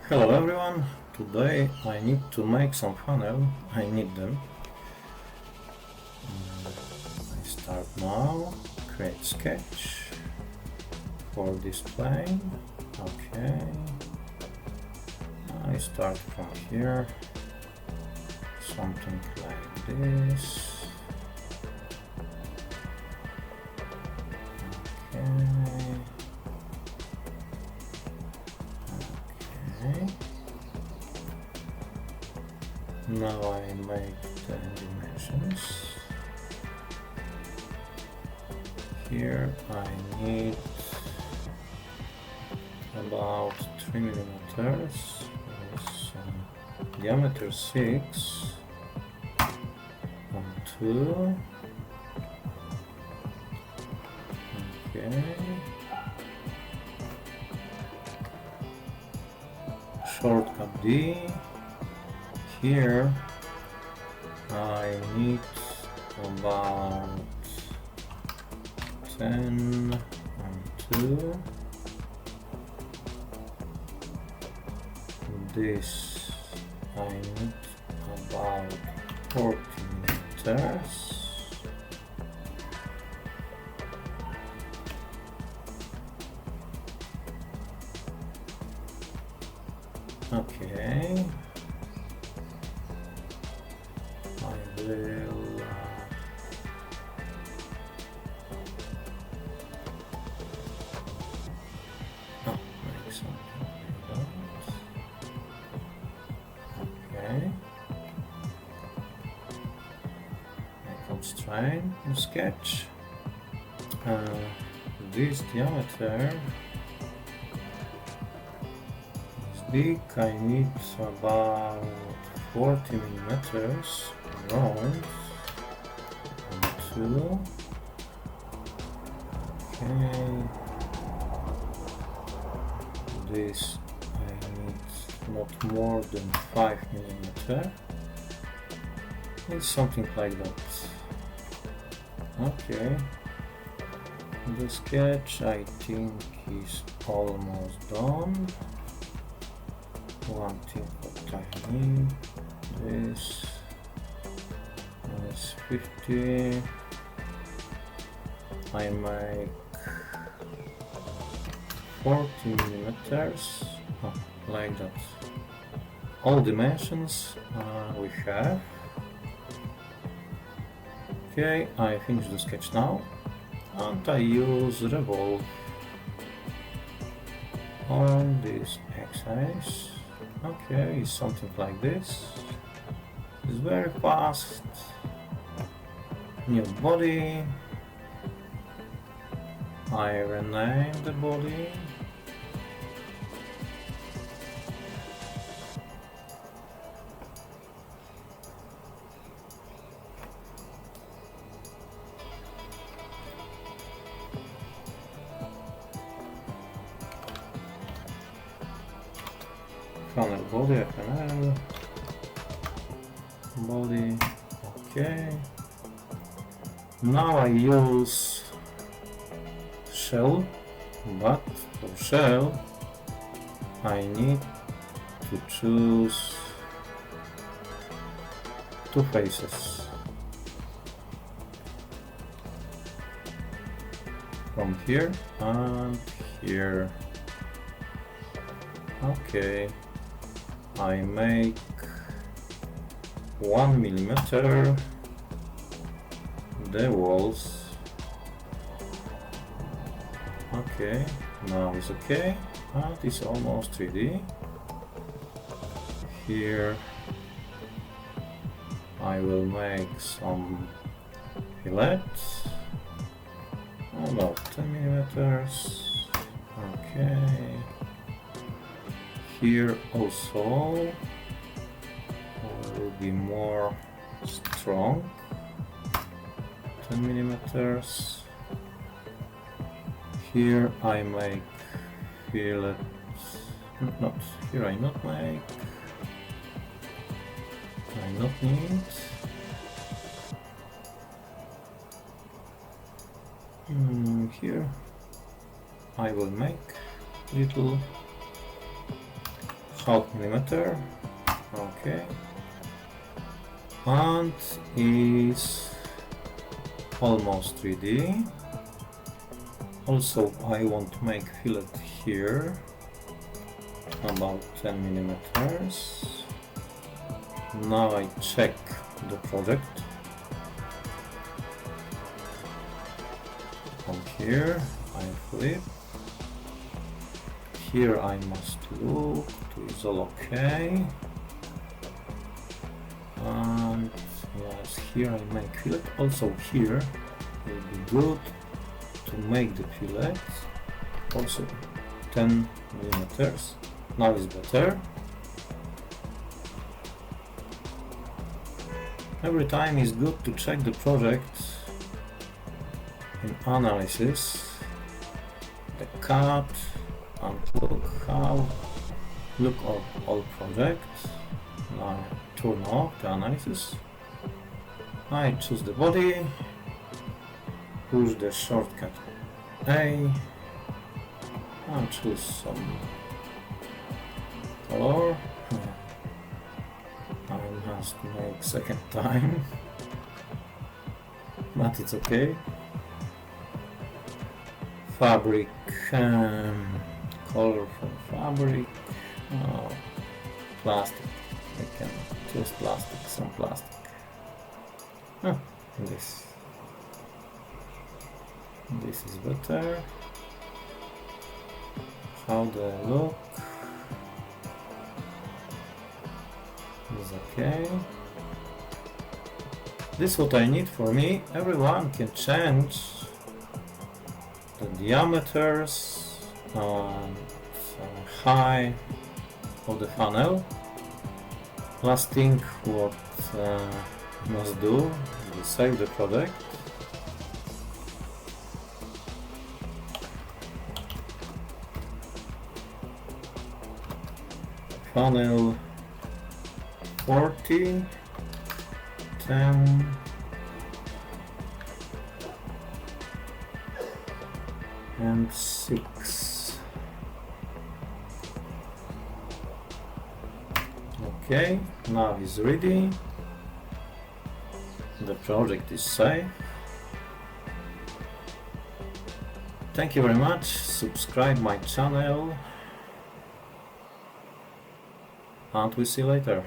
Hello everyone, today I need to make some funnel, I need them. I start now, create sketch for this plane, okay. I start from here, something like this. Okay. Now I make the dimensions. Here I need about 3 millimeters, diameter 6 and 2. Okay. Shortcut D. Here I need about 10 and 2. This I need about 40 meters. Okay. I will make something like that. Okay. I constrain the sketch. This diameter is big. I need about 40 millimeters round. 2. Okay. This I need not more than 5 millimeter. It's something like that. Okay. The sketch I think is almost done. One thing what I need, this is 50. I make 40 millimeters, like that. All dimensions we have. Okay, I finish the sketch now, and I use revolve on this axis. Okay, it's something like this. It's very fast. New body. I rename the body. Funnel body, FNL. Body. Okay. Now I use shell, but for shell I need to choose 2 faces. From here and here. Okay. I make 1 millimeter the walls. Okay, now it's okay, and it's almost 3D. Here I will make some fillets, about 10 millimeters. Okay. Here also will be more strong, 10 millimeters. Here I make fillets, not here I not make, I not need. Here I will make little half millimeter. Okay. And is almost 3D. Also, I want to make fillet here, about 10 millimeters. Now I check the project. From here, I flip. Here I must look to is all okay. And yes, here I make fillet. Also here will be good to make the fillet. Also 10 millimeters. Now is better. Every time is good to check the project in analysis, the cut, and look at all projects. Now turn off the analysis. I choose the body, push the shortcut A, and choose some color. I must make second time, but it's okay. Fabric, color from fabric, plastic. I can choose plastic, some plastic. This is better. How they look is okay. This is what I need for me. Everyone can change the diameters and height of the funnel. Last thing what must do is save the project. Funnel 40, 10, and 6. Okay, now it's ready. The project is safe. Thank you very much. Subscribe my channel, and we'll see you later.